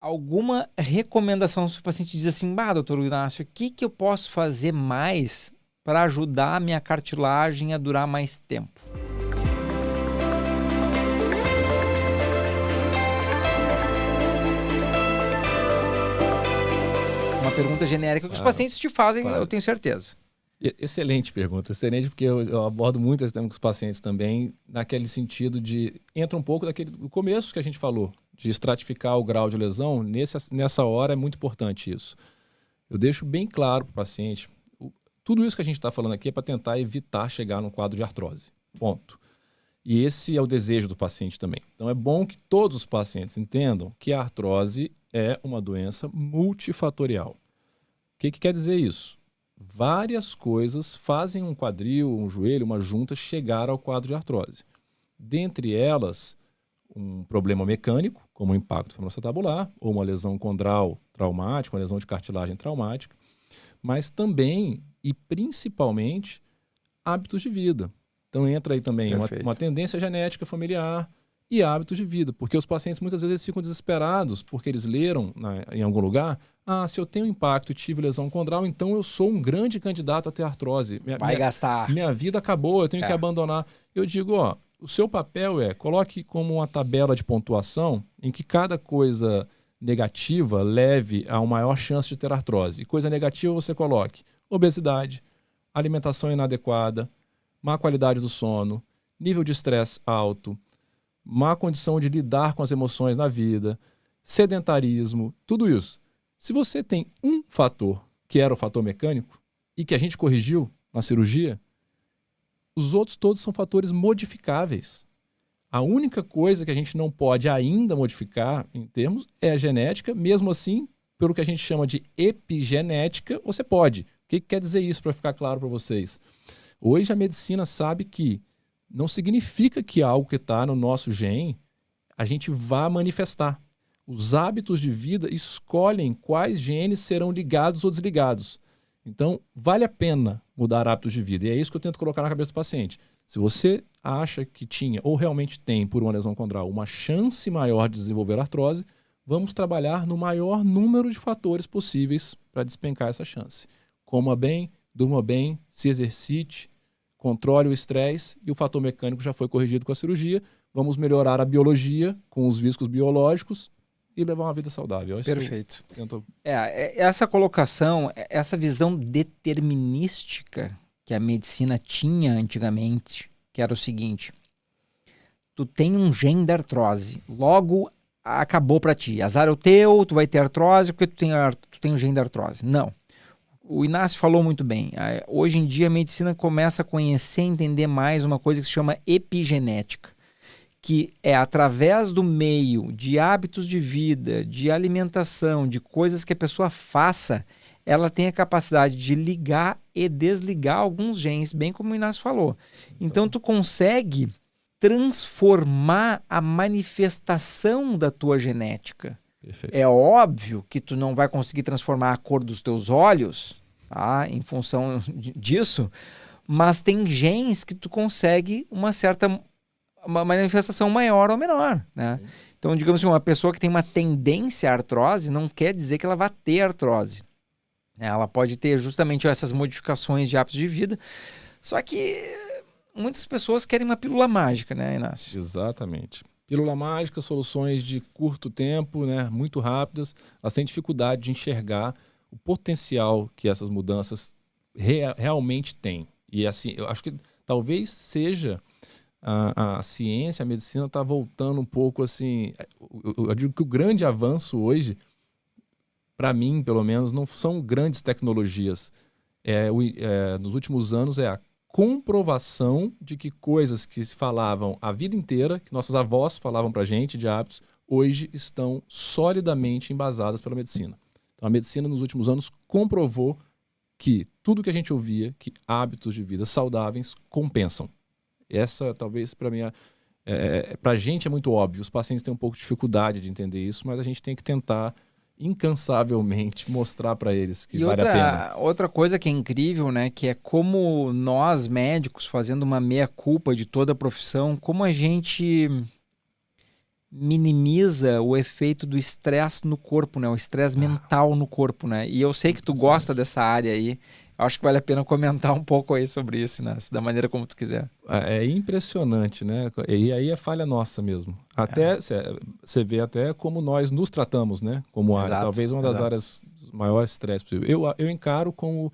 alguma recomendação se o paciente diz assim, doutor Inácio, o que eu posso fazer mais para ajudar a minha cartilagem a durar mais tempo? Uma pergunta genérica que os pacientes te fazem, eu tenho certeza. Excelente pergunta, excelente, porque eu abordo muito esse tema com os pacientes também, naquele sentido de, entra um pouco do começo que a gente falou, de estratificar o grau de lesão, nessa hora é muito importante isso. Eu deixo bem claro para o paciente, tudo isso que a gente está falando aqui é para tentar evitar chegar num quadro de artrose, ponto. E esse é o desejo do paciente também. Então é bom que todos os pacientes entendam que a artrose é uma doença multifatorial. O que quer dizer isso? Várias coisas fazem um quadril, um joelho, uma junta chegar ao quadro de artrose. Dentre elas, um problema mecânico, como o impacto femoroacetabular, ou uma lesão condral traumática, uma lesão de cartilagem traumática, mas também e principalmente hábitos de vida. Então entra aí também uma tendência genética familiar e hábitos de vida, porque os pacientes muitas vezes ficam desesperados porque eles leram em algum lugar, se eu tenho impacto e tive lesão condral, então eu sou um grande candidato a ter artrose. Minha vida acabou, eu tenho que abandonar. Eu digo, o seu papel coloque como uma tabela de pontuação em que cada coisa negativa leve a uma maior chance de ter artrose. E coisa negativa você coloque obesidade, alimentação inadequada, má qualidade do sono, nível de estresse alto, má condição de lidar com as emoções na vida, sedentarismo, tudo isso. Se você tem um fator, que era o fator mecânico, e que a gente corrigiu na cirurgia, os outros todos são fatores modificáveis. A única coisa que a gente não pode ainda modificar em termos é a genética, mesmo assim, pelo que a gente chama de epigenética, você pode. O que quer dizer isso para ficar claro para vocês? Hoje a medicina sabe que não significa que algo que está no nosso gene a gente vá manifestar. Os hábitos de vida escolhem quais genes serão ligados ou desligados. Então, vale a pena mudar hábitos de vida. E é isso que eu tento colocar na cabeça do paciente. Se você acha que tinha ou realmente tem, por uma lesão condral, uma chance maior de desenvolver artrose, vamos trabalhar no maior número de fatores possíveis para despencar essa chance. Coma bem, durma bem, se exercite, controle o estresse e o fator mecânico já foi corrigido com a cirurgia. Vamos melhorar a biologia com os riscos biológicos e levar uma vida saudável. Perfeito. Essa colocação, essa visão determinística que a medicina tinha antigamente, que era o seguinte: tu tem um gene da artrose, logo acabou para ti. Azar é o teu, tu vai ter artrose porque tu tem um gene da artrose. Não. O Inácio falou muito bem. Hoje em dia a medicina começa a conhecer e entender mais uma coisa que se chama epigenética, que é através do meio de hábitos de vida, de alimentação, de coisas que a pessoa faça, ela tem a capacidade de ligar e desligar alguns genes, bem como o Inácio falou. Então tu consegue transformar a manifestação da tua genética. Perfeito. É óbvio que tu não vai conseguir transformar a cor dos teus olhos, tá? Em função disso, mas tem genes que tu consegue uma manifestação maior ou menor, né? Então, digamos assim, uma pessoa que tem uma tendência à artrose não quer dizer que ela vai ter artrose. Ela pode ter justamente essas modificações de hábitos de vida, só que muitas pessoas querem uma pílula mágica, né, Inácio? Exatamente. Pílula mágica, soluções de curto tempo, né, muito rápidas, elas têm dificuldade de enxergar o potencial que essas mudanças realmente têm. E assim, eu acho que talvez seja a ciência, a medicina está voltando um pouco assim. Eu digo que o grande avanço hoje, para mim, pelo menos, não são grandes tecnologias. Nos últimos anos é a comprovação de que coisas que se falavam a vida inteira, que nossas avós falavam para a gente de hábitos, hoje estão solidamente embasadas pela medicina. Então a medicina nos últimos anos comprovou que tudo que a gente ouvia, que hábitos de vida saudáveis compensam. Essa talvez para mim, para a gente é muito óbvio, os pacientes têm um pouco de dificuldade de entender isso, mas a gente tem que tentar incansavelmente mostrar para eles que vale a pena. Outra coisa que é incrível, né, que é como nós médicos, fazendo uma meia-culpa de toda a profissão, como a gente minimiza o efeito do estresse no corpo, né? O estresse mental no corpo, né? E eu sei que tu gosta dessa área aí. Acho que vale a pena comentar um pouco aí sobre isso, né? Da maneira como tu quiser. É impressionante, né? E aí é falha nossa mesmo. Até você vê até como nós nos tratamos, né? Como área. Talvez uma das áreas maiores estresse possível. Eu encaro como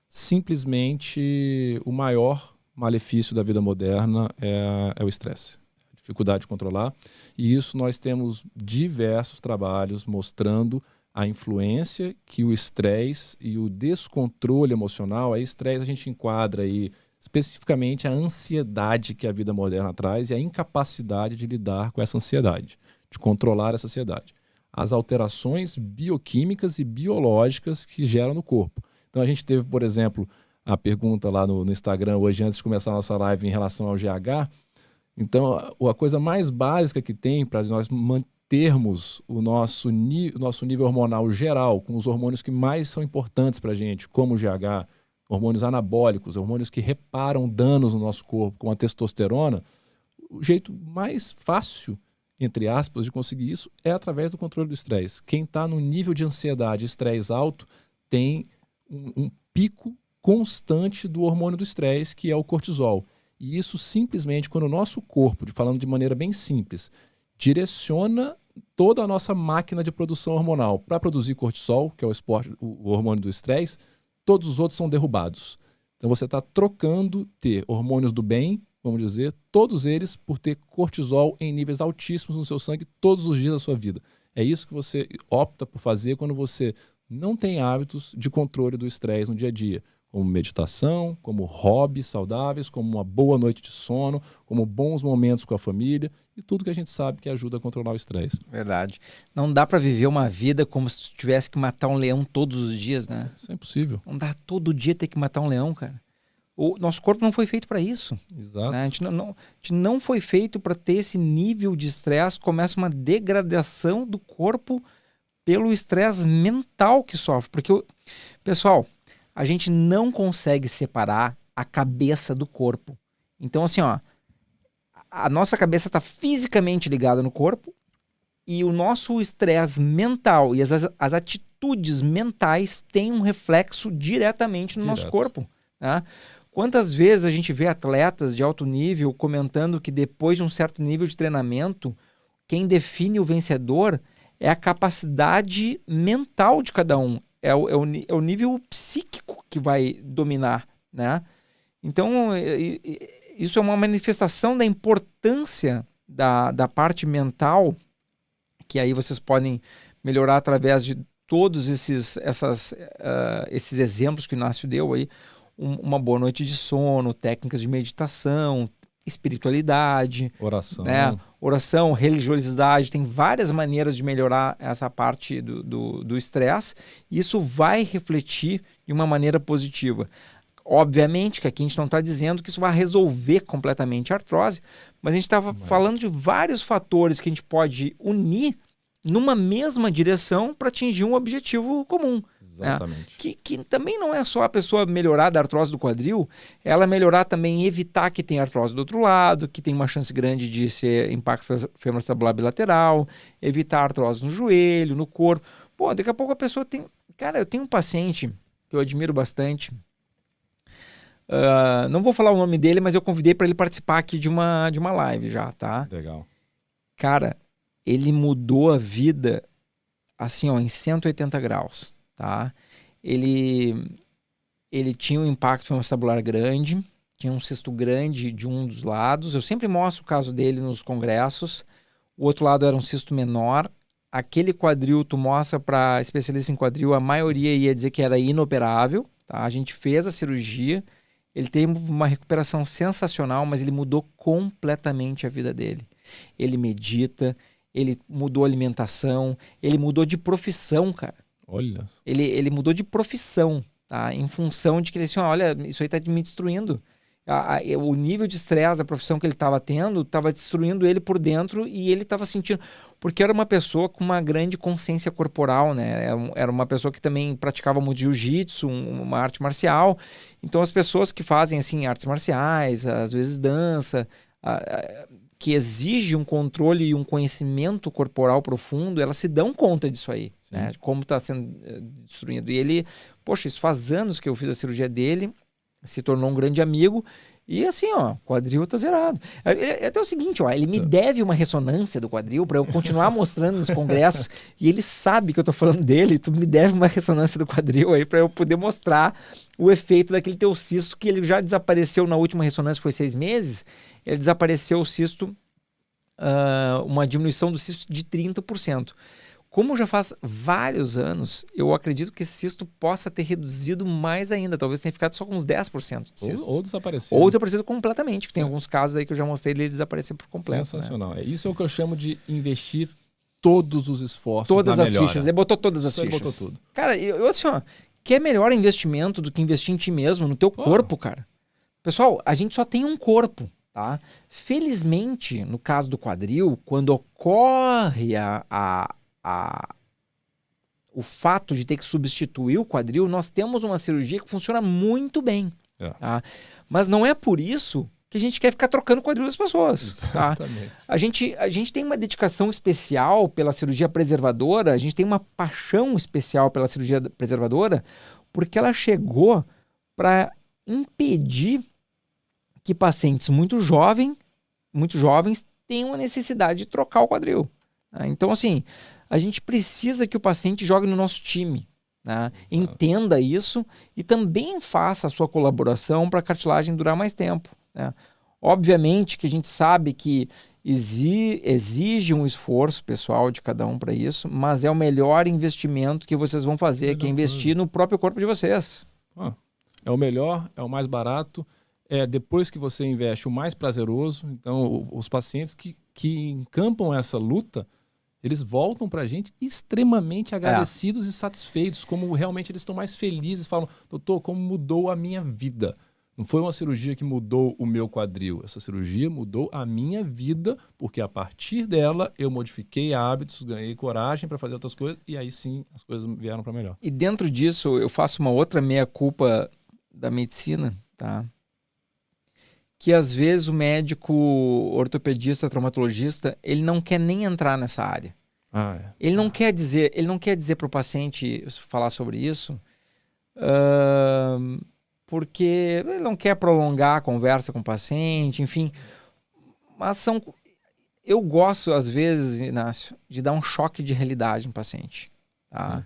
simplesmente o maior malefício da vida moderna é o estresse. Dificuldade de controlar. E isso nós temos diversos trabalhos mostrando a influência que o estresse e o descontrole emocional, a estresse a gente enquadra aí especificamente a ansiedade que a vida moderna traz e a incapacidade de lidar com essa ansiedade, de controlar essa ansiedade. As alterações bioquímicas e biológicas que geram no corpo. Então a gente teve, por exemplo, a pergunta lá no Instagram hoje, antes de começar a nossa live, em relação ao GH. Então, a coisa mais básica que tem para nós mantermos o nosso nível hormonal geral, com os hormônios que mais são importantes para a gente, como o GH, hormônios anabólicos, hormônios que reparam danos no nosso corpo, como a testosterona, o jeito mais fácil, entre aspas, de conseguir isso é através do controle do estresse. Quem está no nível de ansiedade e estresse alto tem um pico constante do hormônio do estresse, que é o cortisol. E isso simplesmente, quando o nosso corpo, falando de maneira bem simples, direciona toda a nossa máquina de produção hormonal para produzir cortisol, que é o hormônio do estresse, todos os outros são derrubados. Então você está trocando ter hormônios do bem, vamos dizer, todos eles por ter cortisol em níveis altíssimos no seu sangue todos os dias da sua vida. É isso que você opta por fazer quando você não tem hábitos de controle do estresse no dia a dia, como meditação, como hobbies saudáveis, como uma boa noite de sono, como bons momentos com a família e tudo que a gente sabe que ajuda a controlar o estresse. Verdade. Não dá para viver uma vida como se tivesse que matar um leão todos os dias, né? Isso é impossível. Não dá todo dia ter que matar um leão, cara. O nosso corpo não foi feito para isso. Exato. Né? A gente não foi feito para ter esse nível de estresse. Começa uma degradação do corpo pelo estresse mental que sofre. Porque, pessoal, a gente não consegue separar a cabeça do corpo. Então, assim, ó, a nossa cabeça está fisicamente ligada no corpo e o nosso estresse mental e as atitudes mentais têm um reflexo diretamente no nosso corpo. Né? Quantas vezes a gente vê atletas de alto nível comentando que depois de um certo nível de treinamento, quem define o vencedor é a capacidade mental de cada um. É o nível psíquico que vai dominar, né? Então, isso é uma manifestação da importância da parte mental, que aí vocês podem melhorar através de todos esses exemplos que o Inácio deu aí. Uma boa noite de sono, técnicas de meditação, espiritualidade, oração, né? Oração, religiosidade, tem várias maneiras de melhorar essa parte do estresse. Isso vai refletir de uma maneira positiva. Obviamente que aqui a gente não está dizendo que isso vai resolver completamente a artrose, mas a gente estava falando de vários fatores que a gente pode unir numa mesma direção para atingir um objetivo comum. Exatamente. Que também não é só a pessoa melhorar da artrose do quadril, ela melhorar também, evitar que tenha artrose do outro lado, que tem uma chance grande de ser impacto femorotabular bilateral, evitar artrose no joelho, no corpo. Pô, daqui a pouco a pessoa tem... Cara, eu tenho um paciente que eu admiro bastante. Não vou falar o nome dele, mas eu convidei para ele participar aqui de uma live já, tá? Legal. Cara, ele mudou a vida assim, ó, em 180 graus. Tá? Ele tinha um impacto femorotabular grande, tinha um cisto grande de um dos lados. Eu sempre mostro o caso dele nos congressos. O outro lado era um cisto menor. Aquele quadril, tu mostra para especialista em quadril, a maioria ia dizer que era inoperável. Tá? A gente fez a cirurgia. Ele teve uma recuperação sensacional, mas ele mudou completamente a vida dele. Ele medita, ele mudou a alimentação, ele mudou de profissão, cara. Olha. Ele mudou de profissão, tá? Em função de que ele disse, olha, isso aí está me destruindo. O nível de estresse da profissão que ele estava tendo estava destruindo ele por dentro e ele estava sentindo... Porque era uma pessoa com uma grande consciência corporal, né? Era uma pessoa que também praticava muito jiu-jitsu, uma arte marcial. Então as pessoas que fazem assim artes marciais, às vezes dança, que exige um controle e um conhecimento corporal profundo, elas se dão conta disso aí, né? De como está sendo destruído. E ele, poxa, isso faz anos que eu fiz a cirurgia dele, se tornou um grande amigo, e assim, ó, o quadril tá zerado. É até o seguinte, ó, ele me deve uma ressonância do quadril para eu continuar mostrando nos congressos, e ele sabe que eu tô falando dele, tu me deve uma ressonância do quadril aí para eu poder mostrar o efeito daquele teu cisto, que ele já desapareceu na última ressonância, que foi 6 meses, ele desapareceu o cisto, uma diminuição do cisto de 30%. Como já faz vários anos, eu acredito que esse cisto possa ter reduzido mais ainda. Talvez tenha ficado só com uns 10% de cisto. Ou desaparecido. Ou desaparecido completamente. Tem alguns casos aí que eu já mostrei dele desaparecer por completo. Sensacional. Né? Isso é o que eu chamo de investir todos os esforços todas na as melhora. Fichas. Ele botou todas as fichas. Ele botou tudo. Cara, eu assim, ó, quer melhor investimento do que investir em ti mesmo, no teu corpo, cara? Pessoal, a gente só tem um corpo, tá? Felizmente, no caso do quadril, quando ocorre o fato de ter que substituir o quadril, nós temos uma cirurgia que funciona muito bem. Tá? Mas não é por isso que a gente quer ficar trocando o quadril das pessoas. Tá? A gente tem uma dedicação especial pela cirurgia preservadora, a gente tem uma paixão especial pela cirurgia preservadora, porque ela chegou para impedir que pacientes muito jovens tenham a necessidade de trocar o quadril. Tá? Então, assim, a gente precisa que o paciente jogue no nosso time, né? Entenda isso e também faça a sua colaboração para a cartilagem durar mais tempo. Né? Obviamente que a gente sabe que exige um esforço pessoal de cada um para isso, mas é o melhor investimento que vocês vão fazer, que é investir no próprio corpo de vocês. É o melhor, é o mais barato, é depois que você investe o mais prazeroso. Então, os pacientes que encampam essa luta, eles voltam para a gente extremamente agradecidos e satisfeitos, como realmente eles estão mais felizes, falam, doutor, como mudou a minha vida. Não foi uma cirurgia que mudou o meu quadril, essa cirurgia mudou a minha vida, porque a partir dela eu modifiquei hábitos, ganhei coragem para fazer outras coisas, e aí sim as coisas vieram para melhor. E dentro disso eu faço uma outra meia-culpa da medicina, tá? Que às vezes o médico ortopedista, traumatologista, ele não quer nem entrar nessa área. Ele não quer dizer para o paciente falar sobre isso, porque ele não quer prolongar a conversa com o paciente, enfim. Mas eu gosto, às vezes, Inácio, de dar um choque de realidade no paciente. Tá?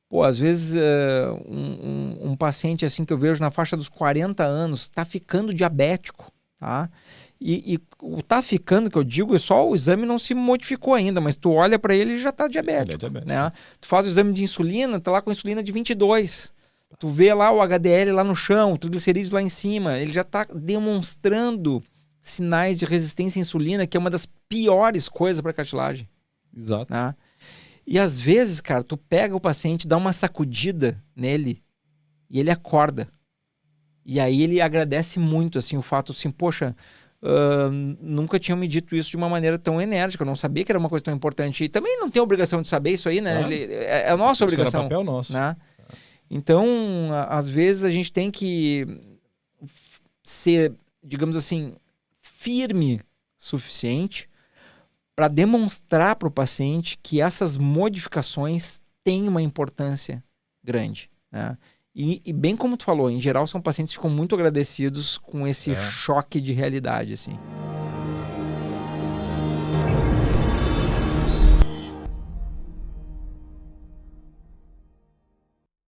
Pô, às vezes um paciente assim que eu vejo na faixa dos 40 anos está ficando diabético. Tá? E o tá ficando, que eu digo, é só o exame não se modificou ainda, mas tu olha para ele e já tá diabético. Né? Tu faz o exame de insulina, tá lá com insulina de 22. Tu vê lá o HDL lá no chão, o triglicerídeos lá em cima, ele já tá demonstrando sinais de resistência à insulina, que é uma das piores coisas para cartilagem. Exato. Né? E às vezes, cara, tu pega o paciente, dá uma sacudida nele e ele acorda. E aí ele agradece muito, assim, o fato, assim, poxa, nunca tinham me dito isso de uma maneira tão enérgica, eu não sabia que era uma coisa tão importante. E também não tem obrigação de saber isso aí, né? Claro. É a nossa obrigação. Isso é papel nosso. Né? Então, às vezes a gente tem que ser, digamos assim, firme suficiente para demonstrar para o paciente que essas modificações têm uma importância grande, né? E bem como tu falou, em geral são pacientes que ficam muito agradecidos com esse choque de realidade, assim.